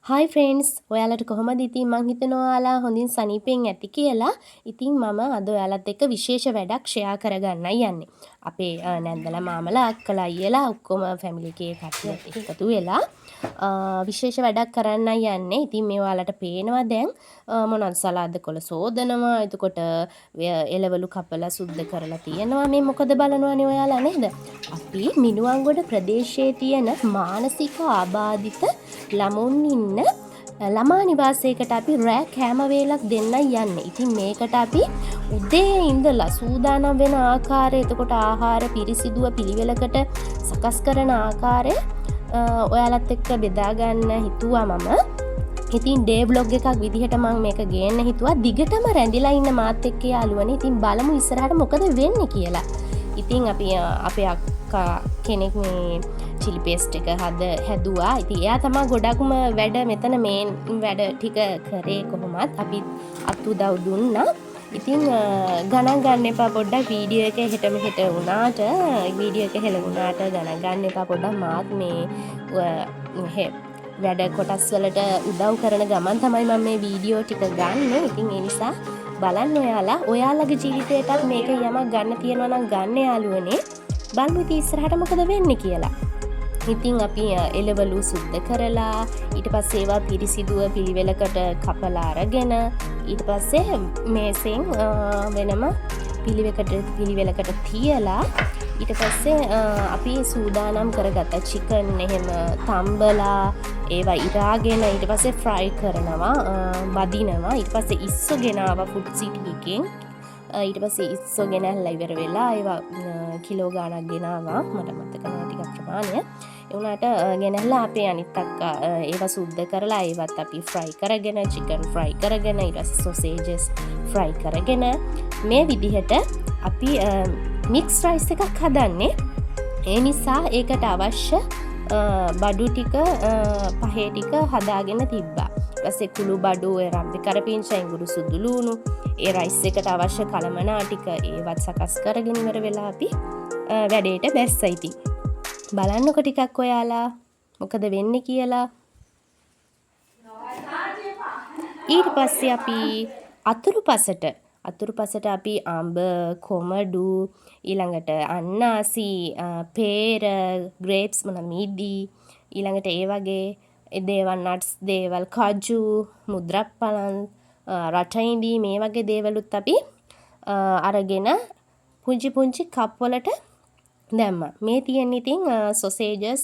හයි friends ඔයාලට කොහොමද ඉතින් මං හිතනවා ඔයාලා හොඳින් සනීපෙන් ඇති කියලා. ඉතින් මම අද ඔයාලත් එක්ක විශේෂ වැඩක් ෂෙයා කරගන්නයි යන්නේ. අපේ නැන්දලා මාමලා අක්කලා අයියලා ඔක්කොම ෆැමිලි එකේ කට්ටිය එකතු වෙලා විශේෂ වැඩක් කරන්නයි යන්නේ. ඉතින් මේ ඔයාලට පේනවා දැන් මොනවද සලාද කොළ සෝදනවා. එතකොට එළවලු කපලා සුද්ධ කරලා තියෙනවා. මේ මොකද බලනවනේ ඔයාලා නේද? අපි මිනුවන්ගොඩ ප්‍රදේශයේ තියෙන මානසික ආබාධිත ළමුන් ඉන්න ළමා නිවාසයකට අපි රෑ කෑම වේලක් දෙන්නයි යන්නේ. ඉතින් මේකට අපි උදේ ඉඳලා සූදානම් වෙන ආකාරය, එතකොට ආහාර පිරිසිදුව පිළිවෙලකට සකස් කරන ආකාරය ඔයාලත් එක්ක බෙදා ගන්න හිතුවා මම. ඉතින් ඩේ බ්ලොග් එකක් විදිහට මම මේක ගේන්න හිතුවා. දිගටම රැඳිලා ඉන්න මාත් එක්ක යාළුවනේ. ඉතින් බලමු ඉස්සරහට මොකද වෙන්නේ කියලා. ඉතින් අපි අපේ අක්කා කෙනෙක් මේ චිලි පේස්ට් එක හැදුවා. ඉතින් එයා තමයි ගොඩක්ම වැඩ මෙතන මේ වැඩ ටික කරේ. කොහොමත් අපි අත් උදව් දුන්නා. ඉතින් ගණන් ගන්න එපා පොඩ්ඩක් වීඩියෝ එක හෙට මෙහෙට වුණාට වීඩියෝ එක හෙළ වුණාට ගණන් ගන්න එපා පොඩ්ඩක්. මාත් මේ වැඩ කොටස් වලට උදව් කරන ගමන් තමයි මම මේ වීඩියෝ ටික ගන්නෙ. ඉතින් ඒ නිසා බලන්න ඔයාලගේ ජීවිතේටත් මේක යමක් ගන්න තියෙනවා නම් ගන්න යාළුවනේ. බලමු ඉතින් ඉස්සරහට මොකද වෙන්නේ කියලා. ඉතින් අපි එළවලු සුද්ධ කරලා ඊට පස්සේ ඒවා පිරිසිදුව පිළිවෙලකට කපලා අරගෙන ඊට පස්සේ මේසෙන් වෙනම පිළිවෙලකට තියලා ඊට පස්සේ අපි සූදානම් කරගත්ත චිකන් එහෙම තම්බලා ඒවා ඉරාගෙන ඊට පස්සේ ෆ්‍රයි කරනවා, බදිනවා. ඊට පස්සේ ඉස්සු ගෙනාවා ෆුඩ් සිටි එකෙන්. ඊට පස්සේ ඉස්සු ගෙනල්ලා ඉවර වෙලා ඒවා කිලෝ ගාණක් ගෙනාවා. මට මතක නැහැ ටිකක් ප්‍රමාණය. ඒ වුණාට ගෙනල්ලා අපේ අනිත් අක්කා ඒවා සුද්ධ කරලා ඒවත් අපි ෆ්‍රයි කරගෙන චිකන් ෆ්‍රයි කරගෙන ඊට පස්සේ සොසේජස් ෆ්‍රයි කරගෙන මේ විදිහට අපි මික්ස් රයිස් එකක් හදන්නේ. ඒ නිසා ඒකට අවශ්‍ය බඩු ටික පහේ ටික හදාගෙන තිබ්බා. ඊපස්සේ කුළු බඩු, රම්පි කරපිංචා, ඉඟුරු සුදු ලූණු, ඒ රයිස් එකට අවශ්‍ය කලමනා ටික ඒවත් සකස් කරගෙන ඉවර වෙලා අපි වැඩේට බැස්සා. ඉතින් බලන්නකො ටිකක් ඔයාලා මොකද වෙන්නේ කියලා. ඊට පස්සේ අපි අතුරුපසට අපි අඹ, කොමඩු, ඊළඟට අන්නාසි, පේර, ග්‍රේප්ස් මිදි, ඊළඟට ඒ වගේ දේවල්, නට්ස් දේවල්, කජු, මුද්‍රප්පලන්, රටයින්ඩි මේ වගේ දේවලුත් අපි අරගෙන පුංචි කප් වලට දැම්මා. මේ තියෙන්නේ ඉතින් සොසේජස්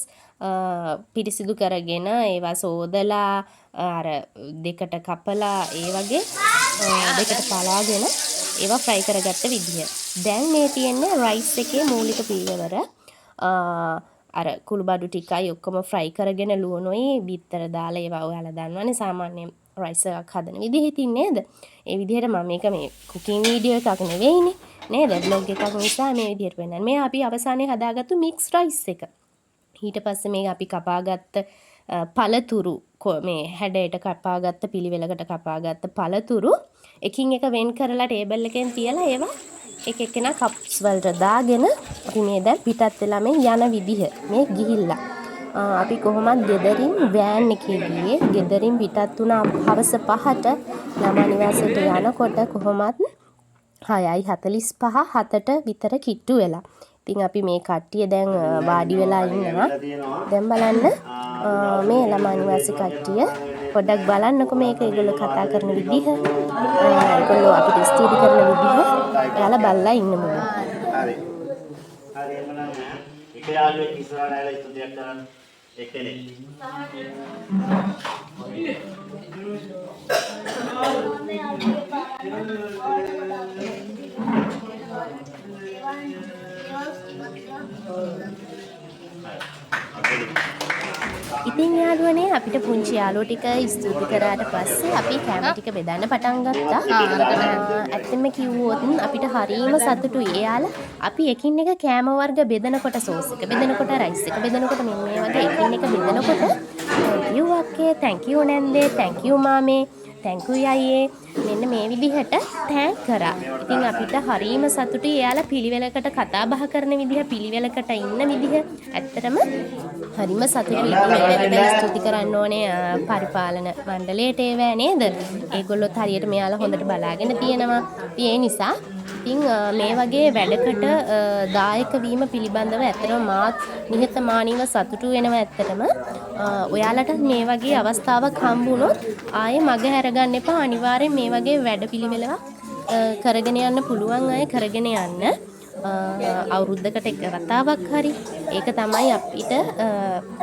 පිරිසිදු කරගෙන ඒවා සෝදලා අර දෙකට කපලා ඒ වගේ දෙකට පලාගෙන ඒවා ෆ්‍රයි කරගත්ත විදිය. දැන් මේ තියෙන්නේ රයිස් එකේ මූලික පිළිවෙල. අර කුළු බඩු ටිකයි ඔක්කොම ෆ්‍රයි කරගෙන ලුණුයි බිත්තර දාලා ඒවා ඔයාලා දන්නවනේ සාමාන්‍ය රයිස් එකක් හදන විදිහ ඉතින් නේද? ඒ විදිහට මම මේක මේ කුකින් වීඩියෝ එකක් නෙවෙයිනේ නේද? බ්ලොග් එකක් නිසා මේ විදිහට වෙනන්නේ. මේ අපි අවසානයේ හදාගත්තු මික්ස් රයිස් එක. ඊට පස්සේ මේක අපි කපාගත්ත පළතුරු මේ හැඩයට කපාගත්ත පිළිවෙලකට කපාගත්ත පළතුරු එකින් එක වෙන් කරලා ටේබල් එකෙන් තියලා ඒවා එක එකනා කප්ස් වලට දාගෙන අපි මේ දැන් පිටත් වෙලා මේ යන විදිහ මේ ගිහිල්ලා අපි කොහොමද ගෙදරින් වෑන් එකේ ගියේ. ගෙදරින් පිටත් වුණා හවස 5ට. ළමා නිවාසයට යනකොට කොහොමත් 6:45 7ට විතර කිට්ටු වෙලා. ඉතින් අපි මේ කට්ටිය දැන් වාඩි වෙලා ඉන්නවා. දැන් බලන්න මේ ළමා නිවාසී කට්ටිය පොඩ්ඩක් බලන්නකො මේක ඒගොල්ලෝ කතා කරන විදිහ. ඒගොල්ලෝ අපිට ස්ටඩි කරන විදිහ. එයාලා බලලා ඉන්න මොකද. හරි. හරි එමනම් එක යාළුවෙක් ඉස්සරහට ඇවිල්ලා ස්තුතියක් කරන්න එක්කෙනෙක්. ඉතින් යාළුවනේ අපිට පුංචි යාළුවෝ ටික ස්තුති කරාට පස්සේ අපි කැම ටික බෙදන්න පටන් ගත්තා. ඇත්තම කිව්වොත් අපිට හරීම සතුටුයි. එයාලා අපි එකින් එක කෑම වර්ග බෙදනකොට සෝස් එක බෙදනකොට රයිස් එක බෙදනකොට මේ වගේ එකින් එක බෙදනකොට thank you අක්කේ, thank you නැන්දේ, thank you මාමේ, තැන්කුයි අයියේ. මෙන්න මේ විදිහට තෑන්ක් කරා. ඉතින් අපිට හරීම සතුටුයි එයාලා පිළිවෙලකට කතා බහ කරන විදිහ, පිළිවෙලකට ඉන්න විදිහ. ඇත්තටම හරිම සතුටුයි. ඉතින් මේකට ස්තුති කරන්න ඕනේ පරිපාලන මණ්ඩලයට ඒවැ නේද? ඒගොල්ලොත් හරියට මෙයාලා හොඳට බලාගෙන තියෙනවා. ඉතින් ඒ නිසා ඉතින් මේ වගේ වැඩකට දායක වීම පිළිබඳව ඇත්තටම මාත් නිහතමානීව සතුටු වෙනවා ඇත්තටම. ඔයාලට මේ වගේ අවස්ථාවක් හම්බුනොත් ආයේ මග හැරගන්න එපා. අනිවාර්යෙන් මේ වගේ වැඩපිළිවෙලක් කරගෙන යන්න පුළුවන් අය කරගෙන යන්න. අවුරුද්දකට එක වතාවක් හරි. ඒක තමයි අපිට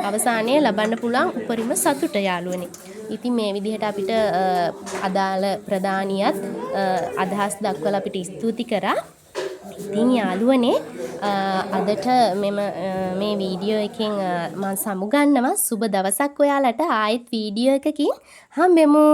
අවසානයේ ලබන්න පුළුවන් උපරිම සතුට යාළුවනේ. ඉතින් මේ විදිහට අපිට අදාළ ප්‍රධානියත් අදහස් දක්වලා අපිට ස්තුති කරා. ඉතින් යාළුවනේ අදට මේ වීඩියෝ එකෙන් මම සමුගන්නවා. සුබ දවසක් ඔයාලට. ආයෙත් වීඩියෝ එකකින් හම්බෙමු.